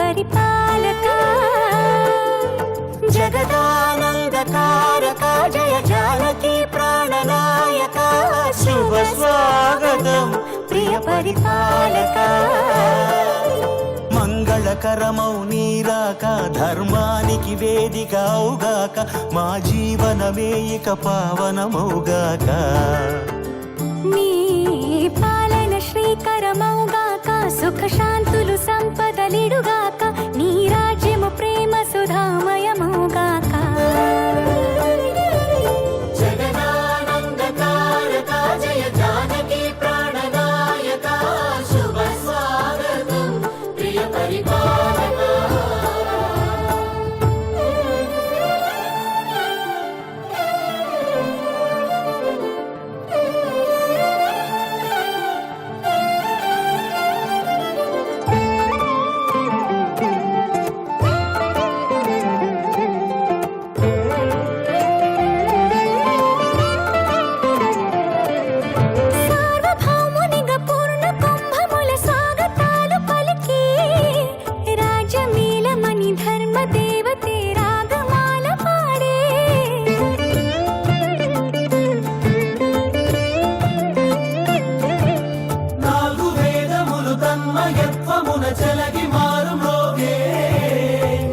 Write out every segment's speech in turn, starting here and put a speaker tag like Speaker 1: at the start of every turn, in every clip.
Speaker 1: పరిపాలక
Speaker 2: జగదానందకారక జయ జానకి ప్రాణనాయక శుభ స్వాగతం ప్రియ పరిపాలక మంగళకరమౌ నీరాక ధర్మానికి వేదిక అవుగాక మా జీవనమే ఇక పావనమౌగాక
Speaker 1: నీ పాలన శ్రీకరమౌగాక సుఖ శాంతులు సంపదలిడుగాక నీ రాజ్యము ప్రేమ సుధామయమౌగాక
Speaker 2: జగదానందకారక జయ జానకి ప్రాణనాయక శుభ స్వాగతం ప్రియ పరిపాలక
Speaker 1: సార్వభౌమునిగా పూర్ణ కుంభముల స్వాగతాలు పలికి రాజమీలమణి ధర్మ దేవతే రాగమాల పాడే
Speaker 2: నాలుగు వేదములు తన్మయత్వమున చెలగి మారు మ్రోగే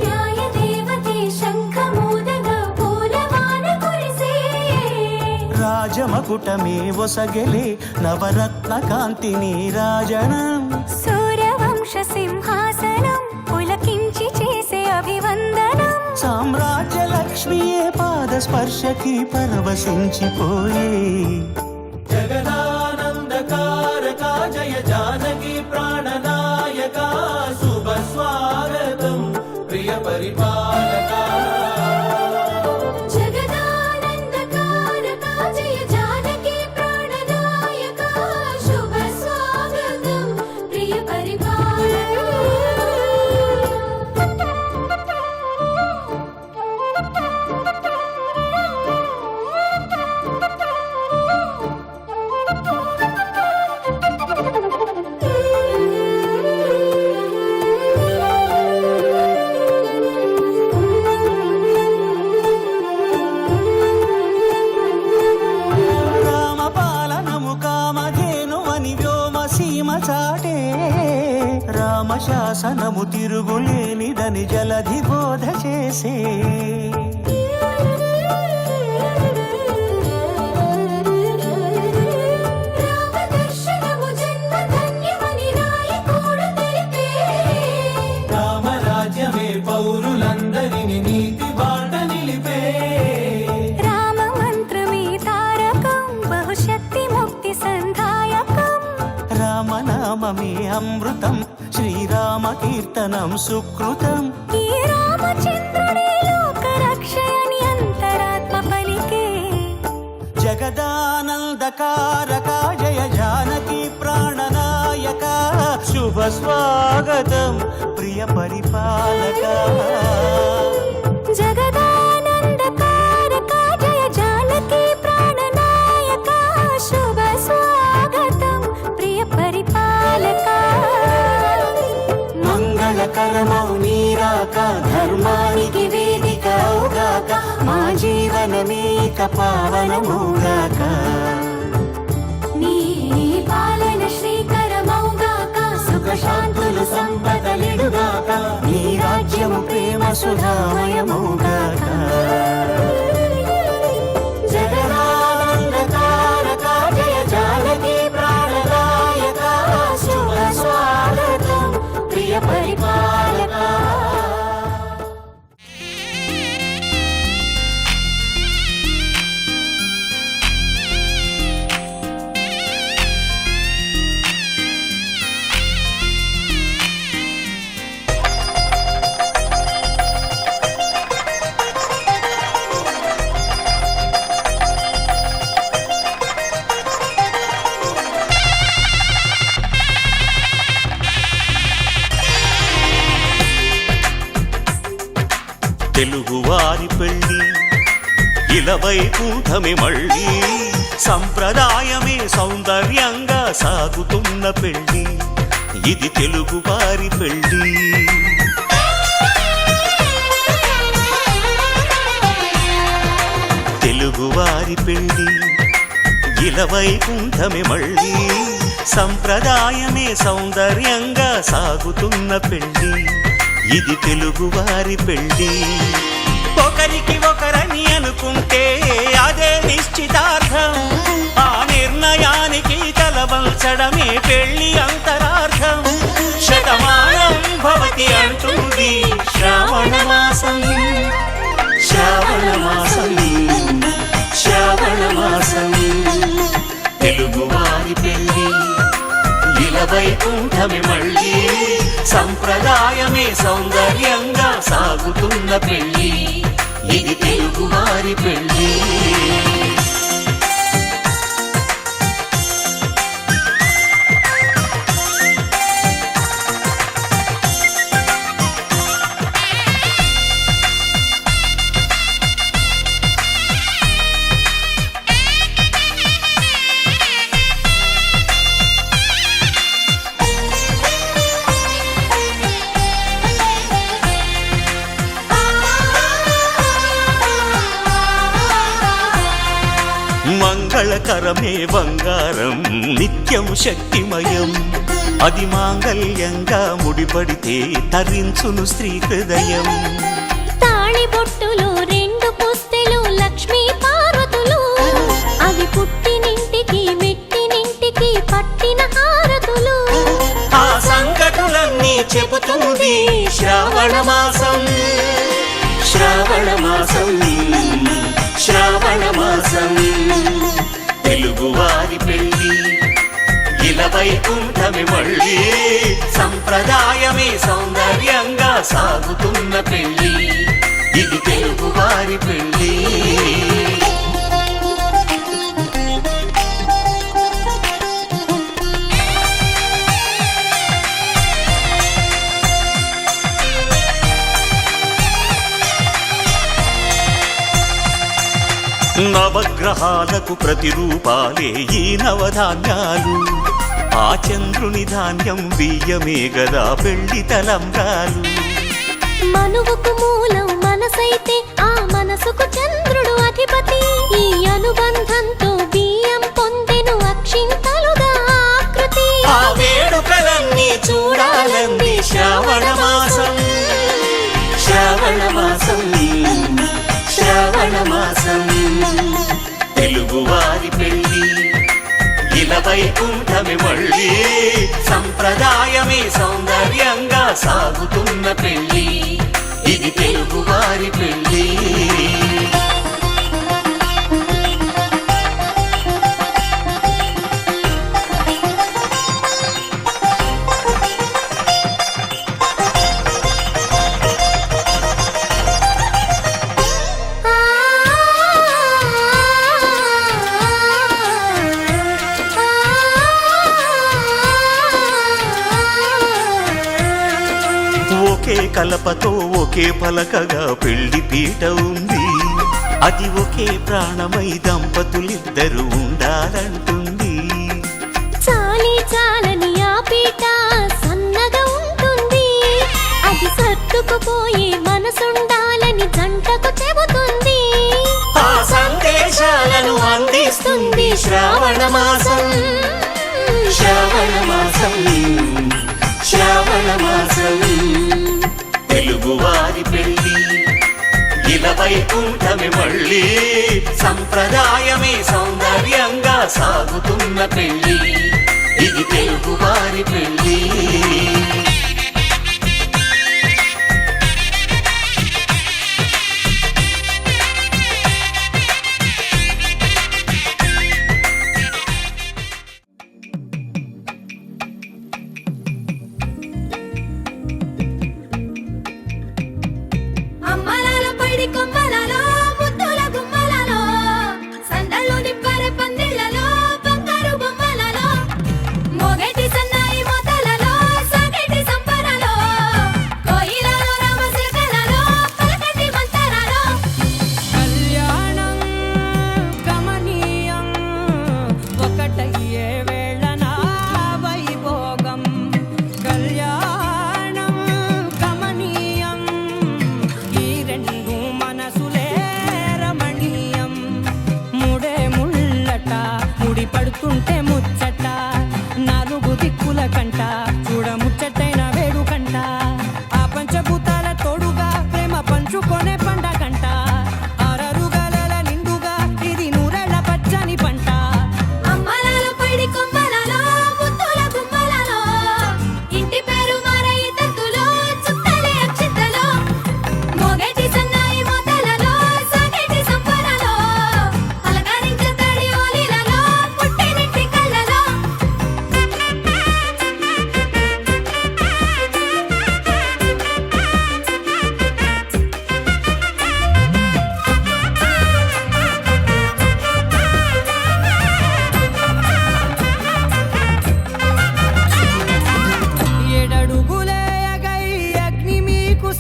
Speaker 1: న్యాయ దేవతే శంఖమూదగా పూలవాన కురిసే
Speaker 2: రాజమకుటమే ఒసగెలే నవరత్న కాంతి నీరాజనం
Speaker 1: సూర్యవంశ సింహాసనం పులకించి చేసే అభివందనం
Speaker 2: సామ్రాజ్య లక్ష్మియే పాద స్పర్శకి పరవశించిపోయే జగదానందకారక జయ జానకి ప్రాణనాయక శుభ స్వాగతం ప్రియ పరిపాలక
Speaker 1: జగదానందకారక జయ జానకి ప్రాణనాయక శుభ స్వాగతం ప్రియ
Speaker 2: రామపాలనము కామధేనువని వ్యోమ సీమ చాటే రామశాసనము తిరుగులేనిదని జలధి బోధ చేసే
Speaker 1: రామదర్శనము జన్మ ధన్యమని నాయకుడు తెలిపే
Speaker 2: రామరాజ్యమే పౌరులందరిని నీతి బాట నిలిపే
Speaker 1: రామ మంత్రమే తారకం బహుశక్తి ముక్తి సంధాయకం
Speaker 2: రామనామమే అమృతం శ్రీరామ కీర్తనం సుకృతం
Speaker 1: ఈ రామచంద్రుడే లోక రక్షయని అంతరాత్మ పలికే
Speaker 2: జగదానందకారక జయ జానకి ప్రాణనాయక శుభ స్వాగతం ప్రియ పరిపాలక
Speaker 1: జగదానందకారక జయ జానకి ప్రాణనాయక శుభ స్వాగతం ప్రియ పరిపాలక
Speaker 2: మంగళకరమౌ నీరాక ధర్మానికి వేదిక అవుగాక మా జీవనమే ఇక పావనమౌగాక
Speaker 1: నీ పాలన శ్రీకరమౌగాక సుఖ
Speaker 2: శాంతులు సంపదలిడుగాక నీ రాజ్యము ప్రేమ సుధామయమౌగాక జగదానందకారక జయ జానకి ప్రాణనాయక శుభ స్వాగతం ప్రియ పరిపాలక తెలుగువారి పెళ్ళి ఇలవైకుంఠమే మళ్ళీ సంప్రదాయమే సౌందర్యంగా సాగుతున్న పెళ్ళి ఇది తెలుగువారి పెళ్ళి. వారి పెళ్లి ఇలవైకుంఠమే మళ్ళీ సంప్రదాయమే సౌందర్యంగా సాగుతున్న పెళ్లి ఇది తెలుగు వారి పెళ్లి ఒకరికి ఒకరని అనుకుంటే అదే నిశ్చితార్థం ఆ నిర్ణయానికి తలవంచడమే పెళ్లి అంతరార్థం శతమానం భవతి అంటుంది శ్రావణ మాసం శ్రావణ మాసం శ్రావణ మాసం తెలుగు వారి పెళ్లి ఇలవైకుంఠమే మళ్ళీ సంప్రదాయమే సౌందర్యంగా సాగుతున్న పెళ్లి ఇది తెలుగు వారి పెళ్లి మంగళకరమే బంగారం నిత్యం శక్తిమయం అది మాంగళ్యంగా ముడిపడితే తరించును స్త్రీ హృదయం
Speaker 1: తాళి బొట్టులు రెండు పుస్తెలు లక్ష్మీ పార్వతులు అవి పుట్టినింటికి మెట్టినింటికి పట్టిన హారతులు
Speaker 2: ఆ సంకటులన్నీ చెబుతుంది శ్రావణ మాసం శ్రావణ మాసం శ్రావణ మాసం తెలుగు వారి పెళ్లి ఇలవైకుంఠమే మళ్ళీ సంప్రదాయమే సౌందర్యంగా సాగుతున్న పెళ్లి ఇది తెలుగు వారి పెళ్లి నవగ్రహాలకు ప్రతిరూపాలే ఈ నవధాన్యాలు ఆ చంద్రుని ధాన్యం బియ్యమే గదా పెళ్లి తలంబ్రాలు
Speaker 1: మనువుకు మూలం మనసైతే ఆ మనసుకు చంద్రుడు అధిపతి ఈ అనుబంధంతో బియ్యం పొందెను అక్షింతలుగా ఆకృతి
Speaker 2: ఆ వేడుకలన్నీ చూడాలంది శ్రావణ మాసం శ్రావణ మాసం శ్రావణ మాసం తెలుగు వారి పెళ్లి ఇలవైకుంఠమే మళ్ళీ సంప్రదాయమే సౌందర్యంగా సాగుతున్న పెళ్లి ఇది తెలుగు వారి పెళ్లి ఒకే కలపతో ఒకే పలకగా పెళ్లి పీట ఉంది అది ఒకే ప్రాణమై దంపతులిద్దరు ఉండాలంటుంది
Speaker 1: చాలి చాలని ఆ పీట సన్నగా ఉంటుంది అది సర్దుకుపోయే మనసుండాలని జంటకు చెబుతుంది
Speaker 2: ఆ సందేశాలను అందిస్తుంది శ్రావణ మాసం శ్రావణ మాసం శ్రావణ మాసం తెలుగు వారి పెళ్లి ఇలవైకుంఠమే మళ్ళీ సంప్రదాయమే సౌందర్యంగా సాగుతున్న పెళ్లి ఇది తెలుగు వారి పెళ్లి
Speaker 1: అమ్మలాల పైడి కొమ్మలలో ముద్దుల గుమ్మలలో సందళ్ళు నిప్పర పందిళ్లలో బంగారు బొమ్మలలో మొగటి సన్నాయి మొదలలో సగటి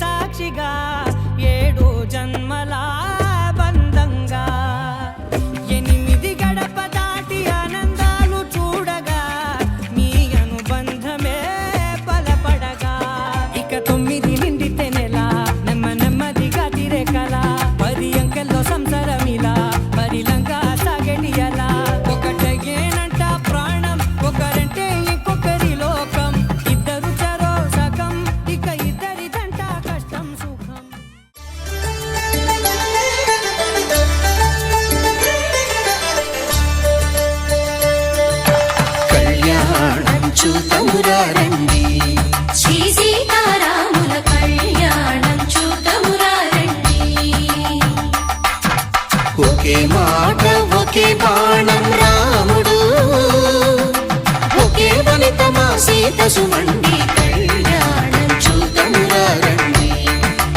Speaker 3: సాక్షిగా 7 జన్మల బంధంగా 8 గడప దాటి ఆనందాలు చూడగా మీ అనుబంధమే బలపడగా ఇక 9 నిండితే నెల నెమ్మదిగా తిరే కల 10 అంకెల్లో సంసారమిలా పరిలంగా సాగడియలా ఒకటేనంట ప్రాణం ఒకరంటే ఇంకొకరి లోకం ఇద్దరు చరో సగం ఇక ఇద్దరిదంట కష్టం సుఖం
Speaker 2: కళ్యాణం చూతమురా రండి
Speaker 1: శ్రీ సీతారాముల కళ్యాణం చూతమురా రండి
Speaker 2: ఒకే మాట ఒకే బాణం రాముడు ఒకే వనిత మా సీత సుమండి కళ్యాణం చూతమురా రండి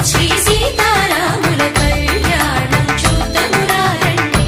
Speaker 1: శ్రీ సీతారాముల కళ్యాణం చూతమురా రండి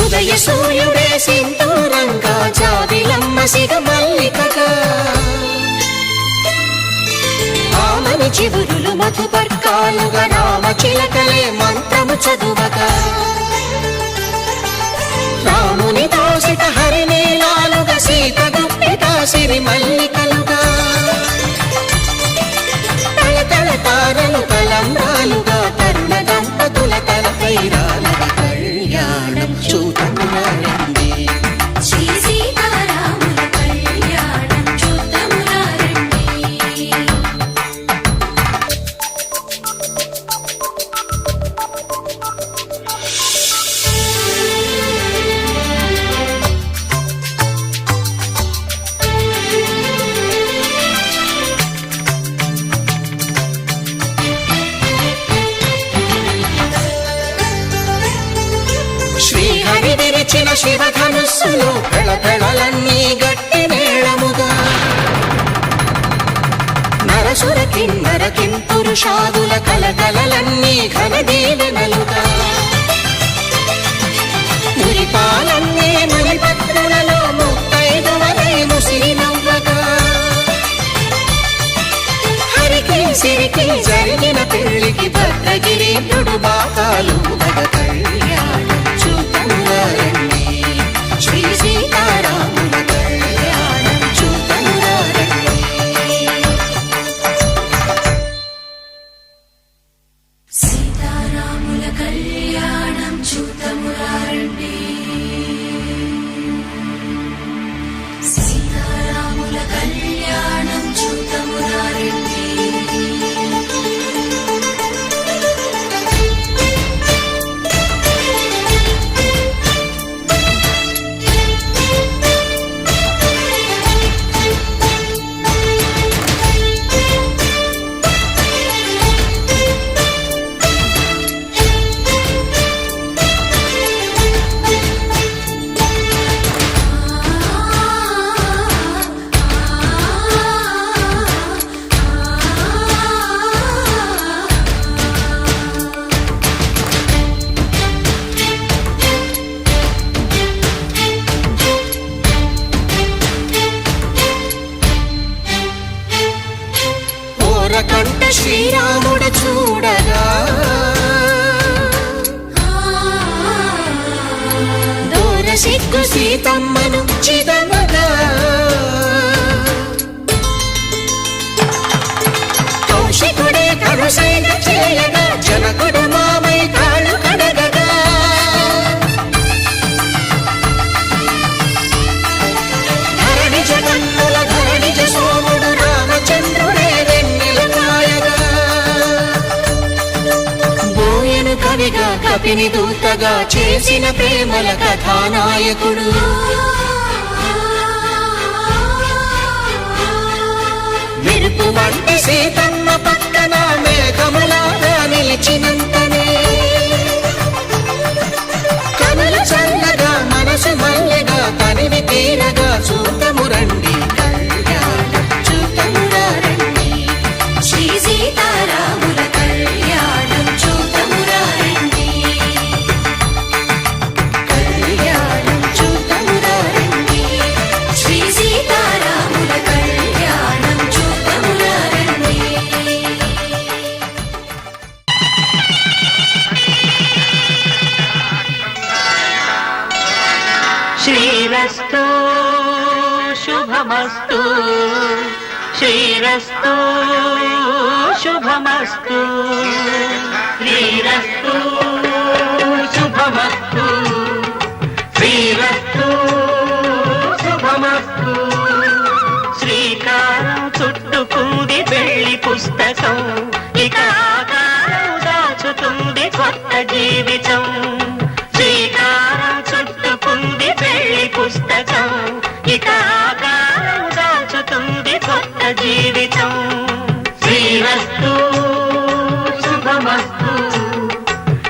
Speaker 2: ఉదయ సూర్యుడే సింధూరంగా జాబిలమ్మ సిగ మల్లికగా ఆమని చివురులు మధుపర్కాలుగా రామ చిలకలే మంత్రము చదువగా రాముని దోసిట హరినీలాలుగా సీత గుప్పిట సిరి మల్లికలుగా తళతళ తారలు తలంబ్రాలుగా తరుణ దంపతుల తలపైరాలుగా కళ్యాణం చూతమురా రండి
Speaker 1: శ్రీ సీతారాముల కళ్యాణం చూతమురా రండి
Speaker 2: శ్రీహరి విరిచిన శివధనుస్సులో పెళపెళలన్నీ గట్టి మేళముగా నరసుర కిన్నర కింపురుషాదుల కలకలలన్నీ ఘన దీవెనలుగా మురిపాలన్నీ మురిపత్రులలో ముత్తైదువలై ముసిరి నవ్వగా హరికి సిరికి జరిగిన పెళ్లికి భద్రగిరీంద్రుడు బాకాలు కళ్యాణం చూతమురా రండి శ్రీ సీతారాముల కళ్యాణం చూతమురా రండి
Speaker 1: సీతారాముల కళ్యాణం చూతమురా రండి సీతారాముల కళ్యాణం చూతమురా రండి
Speaker 2: కంట శ్రీరాముడు చూడగా దూర సిగ్గు సీతమ్మను చిదమగా కౌశికుడే కరుసైన చేయగా జనకుడు మామై కాళ్ళు కడగగా ధరణి జగన్నుల ధరణిజ సోముడు రామచంద్రుడే వెన్నెల కాయగా బోయను కవిగా కపిని దూతగా చేసిన ప్రేమల కథానాయకుడు తీరగా చూతము రండి కళ్యాణం చూతమురా రండి
Speaker 1: శ్రీ సీతారాముల కళ్యాణం చూతమురా రండి
Speaker 2: కళ్యాణం చూతమురా రండి
Speaker 1: శ్రీ సీతారాముల కళ్యాణం చూతమురా రండి
Speaker 4: శ్రీరస్తు శుభమస్తు శ్రీరస్తు శుభమస్తు శ్రీరస్తు శుభమస్తు శ్రీరస్తు శుభమస్తు శ్రీకారం చుట్టుకుంది పెళ్లి పుస్తకం ఇక ఆకారం దాచుతుంది కొత్త జీవితం శ్రీకారం చుట్టుకుంది పెళ్లి పుస్తకం ఇక ఆకారం దాచుతుంది కొత్త జీవితం శ్రీరస్తు శుభమస్తు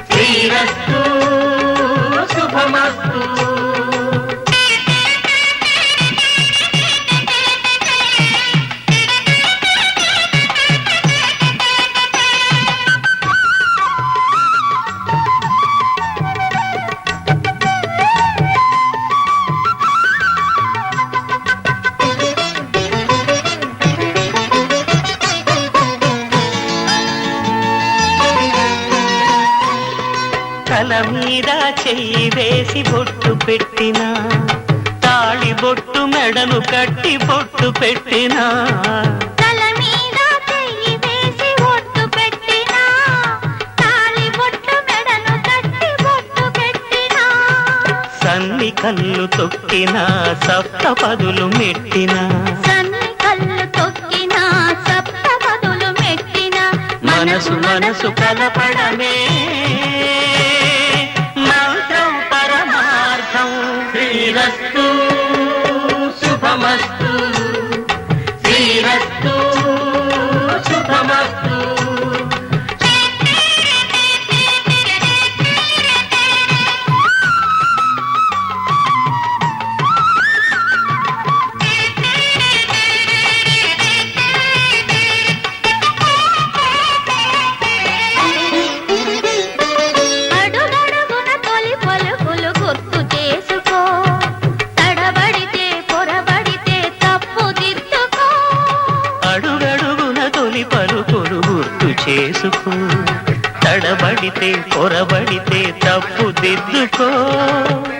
Speaker 4: శ్రీరస్తు శుభమస్తు తల మీద చెయ్యి వేసి బొట్టు పెట్టినా తాళి బొట్టు మెడను కట్టి బొట్టు పెట్టినా
Speaker 5: తల మీద చెయ్యి వేసి బొట్టు పెట్టినా తాళి బొట్టు మెడను కట్టి బొట్టు పెట్టినా
Speaker 4: సన్ని కళ్ళు తొక్కినా సప్త పదులు మెట్టినా
Speaker 5: సన్ని కళ్ళు తొక్కినా సప్త పదులు మెట్టినా
Speaker 4: మనసు మనసు కలపడమే మంత్రం పరమార్థం శ్రీరస్తు శుభమస్తు శ్రీరస్తు శుభమస్తు
Speaker 5: అడుగడుగున తొలి పలుకులు గుర్తు చేసుకో తడబడితే పొరబడితే తప్పు దిద్దుకో
Speaker 4: అడుగడుగున తొలి పలుకులు గుర్తు చేసుకో తడబడితే పొరబడితే తప్పు దిద్దుకో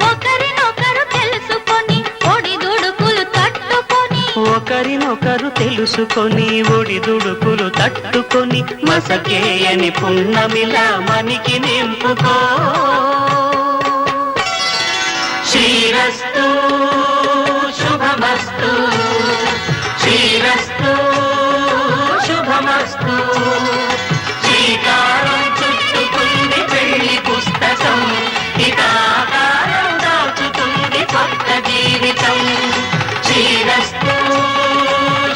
Speaker 5: ఒకరినొకరు తెలుసుకొని ఒడిదుడుకులు తట్టుకొని
Speaker 4: ఒకరినొకరు తెలుసుకొని ఒడిదుడుకులు తట్టుకొని మసకేయని పున్నమిలా మనికి నింపుకో శ్రీరస్తు శుభమస్తు శ్రీరస్తు శుభమస్తు శ్రీకారం చుట్టుకుంది పెళ్లి పుస్తకం ఇక ఆకారం దాచుతుంది కొత్త జీవితం శ్రీరస్తు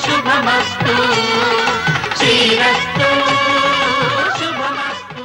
Speaker 4: శుభమస్తు శ్రీరస్తు శుభమస్తు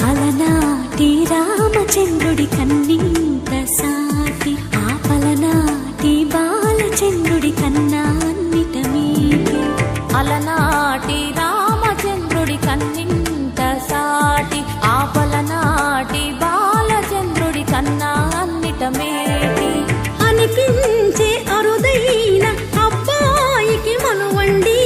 Speaker 6: అలనాటి రామచంద్రుడి కన్నింత సాటి ఆపలనాటి బాలచంద్రుడి కన్నా అన్నిట మీది అలనాటి రామచంద్రుడి కన్నింత సాటి ఆపలనాటి బాలచంద్రుడి కన్నా అన్నిట మేటి అనిపించే అరుదైన అబ్బాయికి మనువండి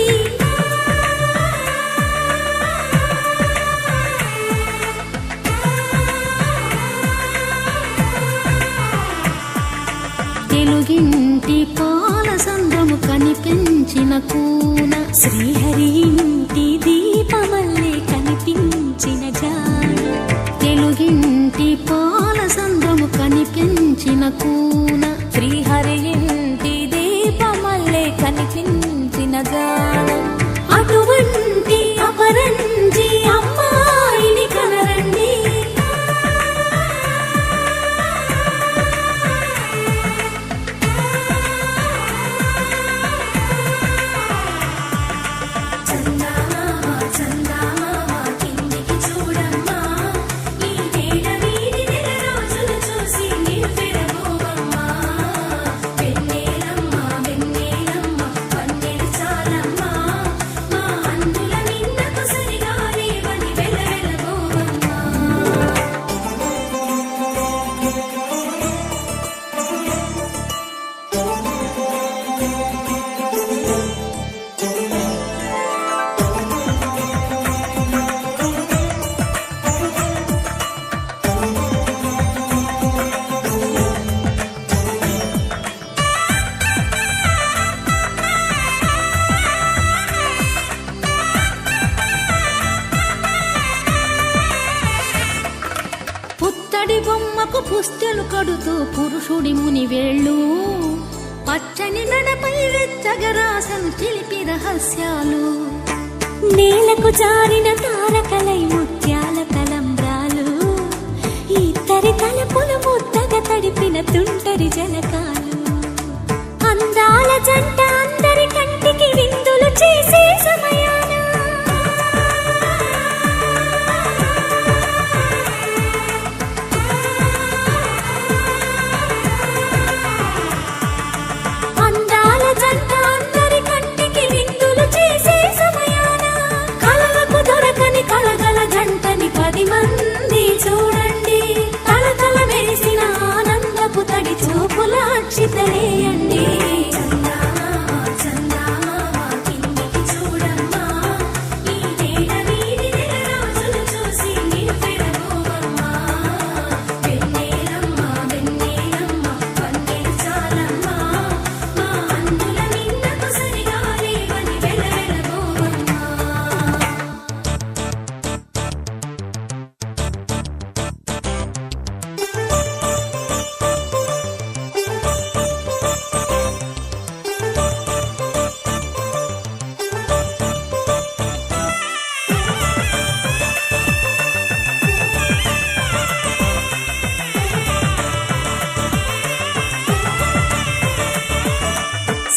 Speaker 2: తెలుగింటి పాల సంద్రము కనిపించిన కూన
Speaker 6: శ్రీహరి ఇంటి దీపమల్లే కనిపించిన జాడ
Speaker 2: తెలుగింటి పాల సంద్రము కనిపించిన కూన
Speaker 6: శ్రీహరి ఇంటి దీపమల్లే కనిపించిన జాడ
Speaker 2: అటువంటి అపరంజి అమ్మాయిని కనరండి పుత్తడి బొమ్మకు పుస్తెలు కడుతూ పురుషుడి ముని వేళ్ళు పచ్చని నడపై వెచ్చగరాసలు చిలిపి రహస్యాలు
Speaker 6: నేలకు జారిన తారకలై ముత్యాల తలంబ్రాలు ఇద్దరి తలపులు ముద్దగా తడిపిన తుంటరి జలకాలు అందాల జంట అందరి కంటికి విందులు చేసే సమయాన అందాల జంట అందరి కంటికి విందులు చేసే సమయాన కలలకు దొరకని కలగల జంటని 10 మంది చూడండి తలతల మెరిసిన ఆనందపు తడి చూపుల అక్షితలేయండి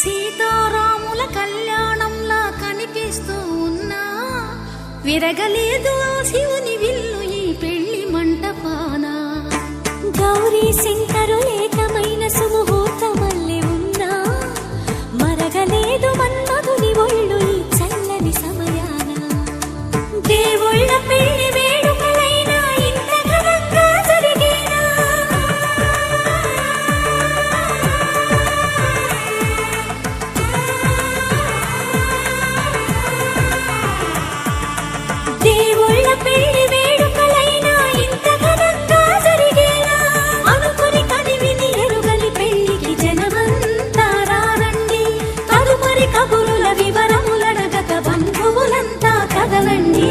Speaker 6: సీతారాముల కళ్యాణంలా కనిపిస్తూ ఉన్నా విరగలేదు ఆ శివుని విల్లు ఈ పెళ్లి మంటపాన గౌరీ శంకరు లేకమైన సుముహూర్తమల్లె ఉన్నా మరగలేదు మన్మధుని ఒళ్ళు ఈ చల్లని సమయాన దేవుళ్ళ పెళ్లి వేడుకలైనా ఇంత ఘనంగా జరిగేనా దేవుళ్ళ పెళ్లి వేడుకలైనా ఇంత ఘనంగా జరిగేనా అనుకుని కనివిని ఎరుగని పెళ్లికి జనమంతా రారండి తదుపరి కబురుల వివరములడగక బంధువులంతా కదలండి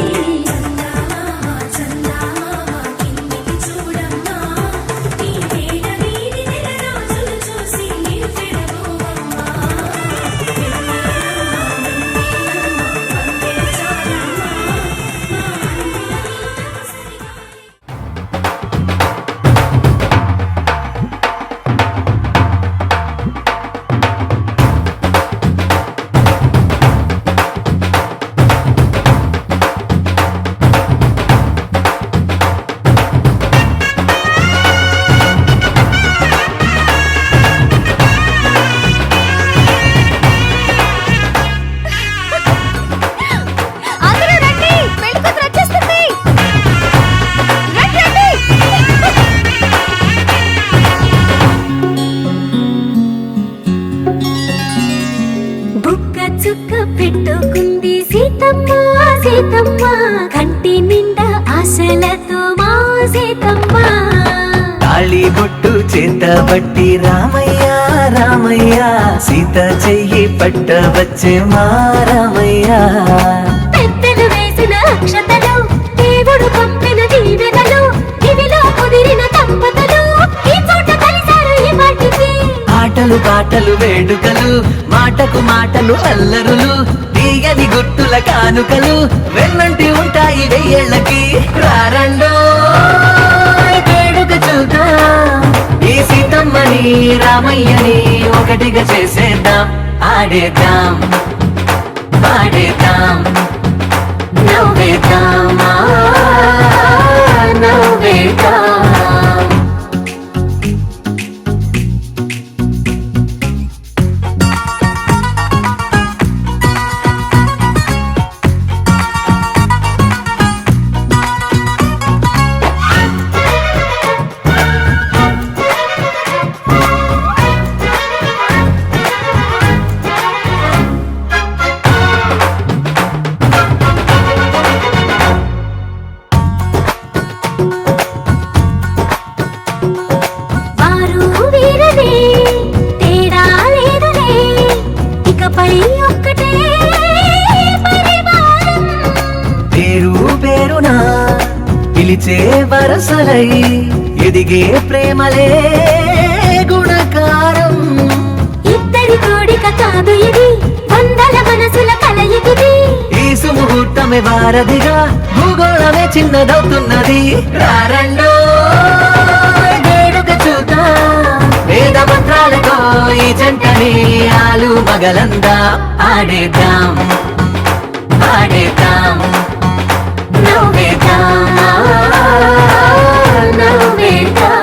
Speaker 6: సీతమ్మ కంటి నిండా ఆశలతో మా సీతమ్మ
Speaker 7: తాళి బొట్టు చేతబట్టి రామయ్య రామయ్య సీత చెయ్యి పట్టవచ్చే మారమయ్యా
Speaker 6: పెద్దలు వేసిన అక్షతలు దేవుడు పంపిన దీవెనలు ఇవిలో కుదిరిన దంపతులు ఈ చోట కలిశారు ఈ వాటికి
Speaker 7: ఆటలు పాటలు వేడుకలు మాటకు మాటలు అల్లరులు తీయని గుట్టుల కానుకలు వెన్నంటి ఉంటాయి వెయ్యేళ్ళకి రారండో వేడుక చూద్దాం ఈ సీతమ్మని రామయ్యని ఒకటిగా చేసేద్దాం ఆడేద్దాం పాడేద్దాం నవ్వేద్దాం నవ్వేద్దాం
Speaker 6: వారు వీరనే తేడా లేదులే ఇకపై ఒక్కటే పరివారం
Speaker 7: పేరు పేరునా పిలిచే వరసలై ఎదిగే ప్రేమలే గుణకారం
Speaker 6: ఇద్దరి కోడిక కాదు ఇది వందల మనసుల కలయికిది
Speaker 7: ఈ సుముహూర్తమే వారధిగా భూగోళమే చిన్నదవుతున్నది రారండో వేడుక చూద్దాం వేద మంత్రాలతో ఈ జంటని ఆలు మగలందా ఆడేద్దాం పాడేద్దాం నవ్వేద్దాం నవ్వేద్దాం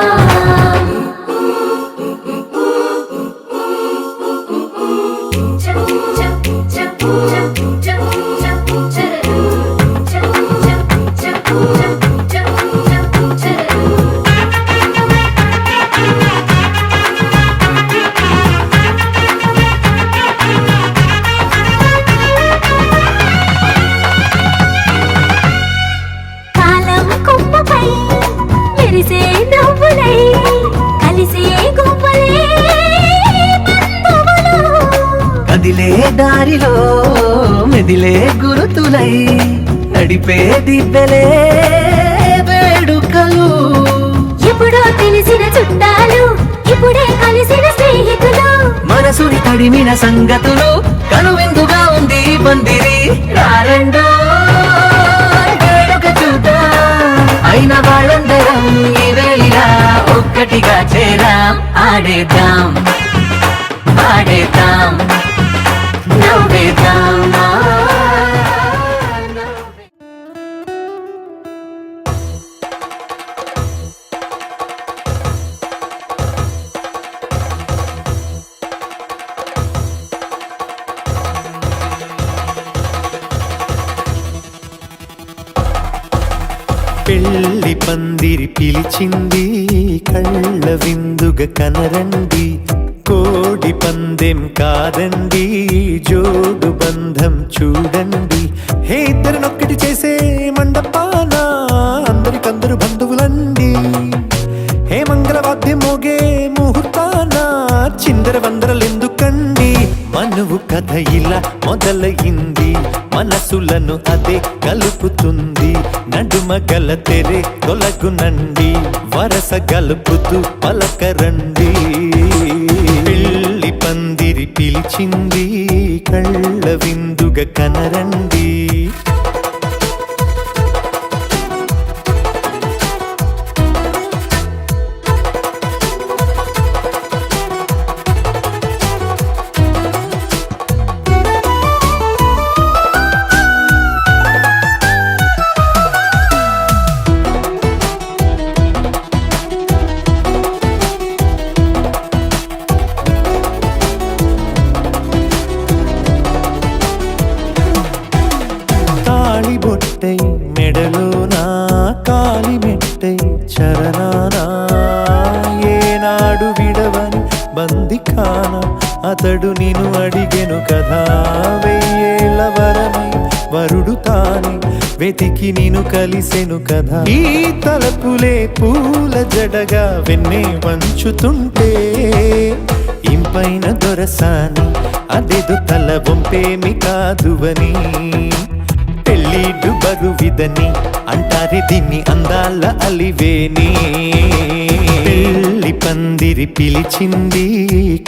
Speaker 6: కాలం కొమ్మపై మెరిసే నవ్వులై కలిసే గువ్వలే బంధువులు
Speaker 7: కదిలే దారిలో మెదిలే గురుతులై నడిపే దిబ్బెలే వేడుకలు
Speaker 6: ఎప్పుడో తెలిసిన చుట్టాలు ఇప్పుడే కలిసిన స్నేహితులు
Speaker 7: మనసుని తడిమిన సంగతులు కనువిందుగా ఉంది ఈ పందిరి రారండో వేడుక చూద్దాం అయిన వాళ్ళందరం ఈ వేళ ఒక్కటిగా చేరాం ఆడేద్దాం పాడేద్దాం నవ్వేద్దాం
Speaker 8: పెళ్లి పందిరి పిలిచింది కళ్ళ విందుగా కనరండి కోడి పందెం కాదండి జోడు బంధం చూడండి హే ఇద్దరినొక్కటి చేసే మండపాన అందరికందరు బంధువులండి హే మంగళవాద్యం మోగే ముహూర్తాన చిందర వందరలెందుకండి మనువు కథ ఇలా మొదలయింది మనసులను అదే కలుపుతుంది నడుమ గల తెరే తొలగునండి వరస గలుపుతూ పలకరండి పెళ్లి పందిరి పిలిచింది కళ్ళ విందుగా కనరండి బొట్టై మెడలోనా కాలి మెట్టై చరణానా ఏనాడు విడవని బందికాన అతడు నిన్ను అడిగెను కదా వెయ్యేళ్ళ వరమై వరుడు తానే వెతికి నిన్ను కలిసెను కదా ఈ తలపులే పూల జడగా వెన్నే వంచుతుంటే ఇంపైన దొరసాని అదేదో తల వంపేమి కాదువని పెళ్ళిడు బరువిదని అంటారే దీన్ని అందాల అలివేని పెళ్ళి పందిరి పిలిచింది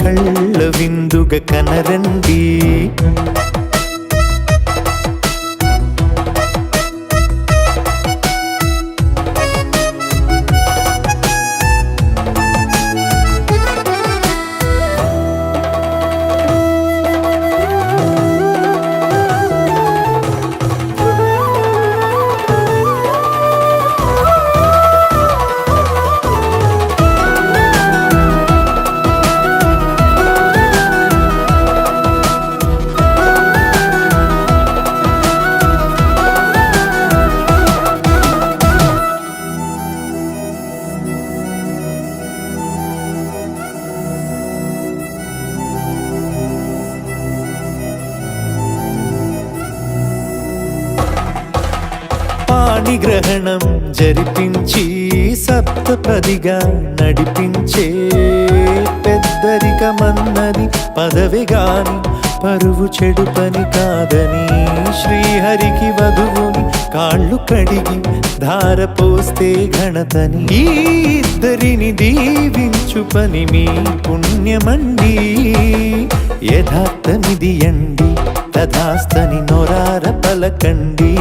Speaker 8: కళ్ళ విందుగా కనరండి పాణిగ్రహణం జరిపించి సప్తపదిగా నడిపించే పెద్దరికమన్నది పదవి గాని పరువు చెడు పని కాదని శ్రీహరికి వధువుని కాళ్ళు కడిగి ధార పోస్తే ఘనతని ఈ ఇద్దరిని దీవించు పని మీ పుణ్యమండి యథార్థమిది అండి తథాస్తని నొరార పలకండి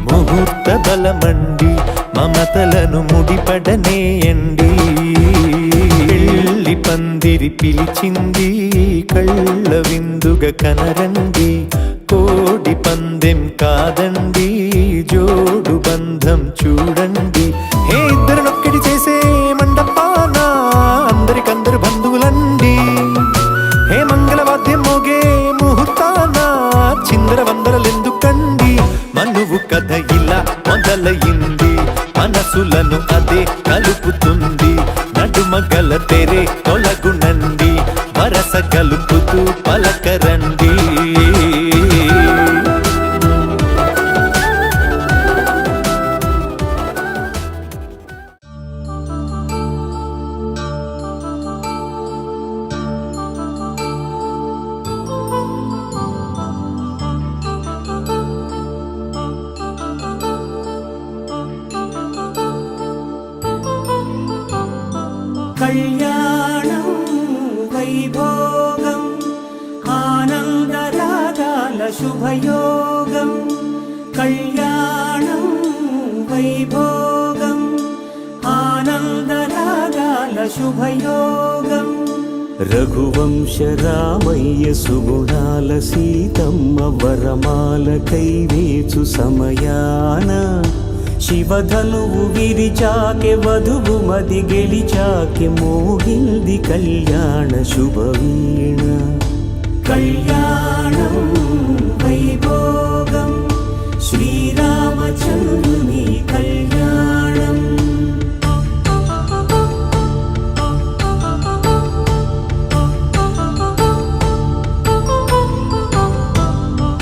Speaker 8: ముహూర్త బలమండి మమతలను ముడిపడనేయండి పెళ్ళి పందిరి పిలిచింది కళ్ళ విందుగా కనరండి కోడి పందెం కాదండి జోడు బంధం చూడండి హే ఇద్దరినొక్కడి చేసే మండపాన అందరికందరు బంధువులండి హే మంగళవాద్యం మోగే ముహూర్తాన చిందర వందరలెందుకండి మనువు కథ ఇలా మొదలయింది మనసులను అదే కలుపుతుంది నడుమగల తెరే తొలగునండి వరస కలుపుతూ పలకరండి
Speaker 3: కళ్యాణం వైభోగం ఆనందరాగాల శుభయోగం కళ్యాణం వైభోగం ఆనందరాగాల శుభయోగం
Speaker 9: రఘువంశ రామయ్య సుగుణాల సీతమ్మ వరమాల కైవేచు సమయాన శివధనువు విరిచాకె వధువు మది గెలిచాకె మోగింది కళ్యాణ శుభవీణ
Speaker 3: కళ్యాణం వైభోగం శ్రీరామచంద్రుని కళ్యాణం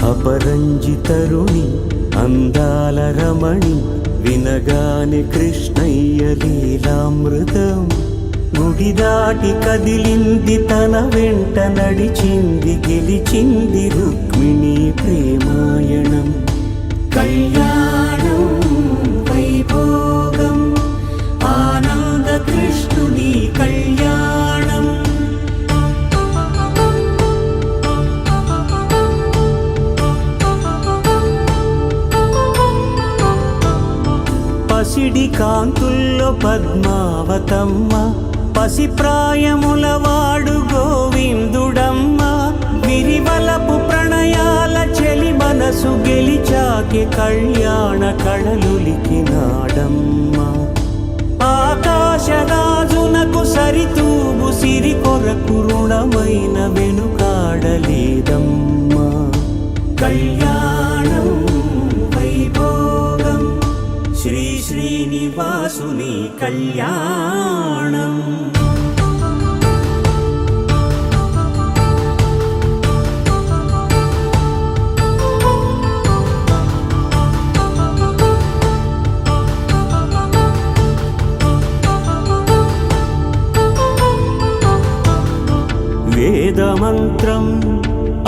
Speaker 9: అపరంజి తరుణి అందాల రమణి వినగానే కృష్ణయ్య లీలామృతం గుడి దాటి కదిలింది తన వెంట నడిచింది గెలిచింది రుక్మిణి ప్రేమాయణం
Speaker 3: కళ్యాణం వైభోగం ఆనంద కృష్ణుని కళ్యాణం
Speaker 9: పసిడి కాంతుల్లో పద్మావతమ్మ పసిప్రాయముల వాడు గోవిందుడమ్మ విరివలపు ప్రణయాల చెలి మనసు గెలిచాకే కళ్యాణ కళలులికినాడమ్మ ఆకాశరాజునకు సరితూగు సిరి కొరకు రుణమైన వెనుకాడలేదమ్మా కళ్యాణం వైభోగం శ్రీ శ్రీనివాసుని కళ్యాణం మంత్రం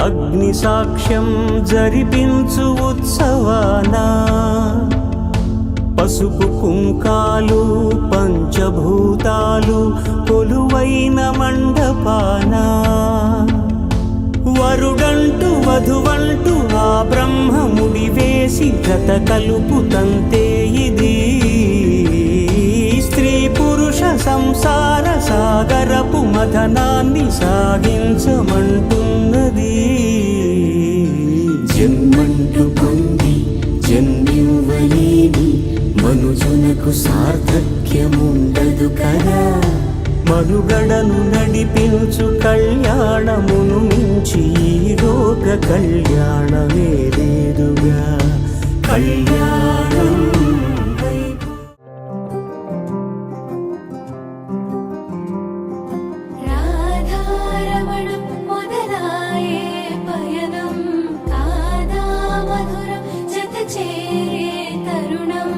Speaker 9: అగ్ని సాక్ష్యం జరిపించు ఉత్సవాన పసుపు కుంకాలు పంచభూతాలు కొలువైన మండపాన వరుడంటూ వధువంటూ ఆ బ్రహ్మముడి వేసి జత కలుపుతంతే ఇది స్త్రీ పురుష సంసార సాగరపు మథనాన్ని సాగించమంటున్నది.
Speaker 3: జన్మంటూ పొంది జన్మివ్వలేని మనుజునకు సార్థక్యముండదు కదా.
Speaker 9: మనుగడను నడిపించు కళ్యాణమును మించి ఈ లోక కళ్యాణమే లేదుగా. కళ్యాణం
Speaker 1: రాధారమణం మొదలాయే పయనం కాదా మధురం జత చేరే తరుణం.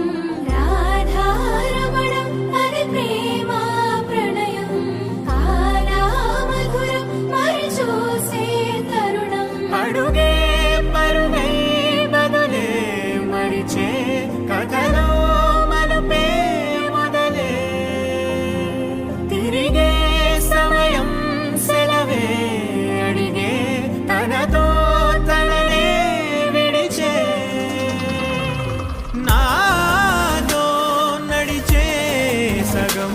Speaker 1: రాధారమణం అది ప్రేమ ప్రణయం కాదా మధురం మరి చూసే తరుణం.
Speaker 9: అడుగే పరుగే బదులే మరిచే కథలో మలుపే మొదలే తిరిగే సమయం సెలవే అడిగే తనతో తననే విడిచే నాతో నడిచే సగం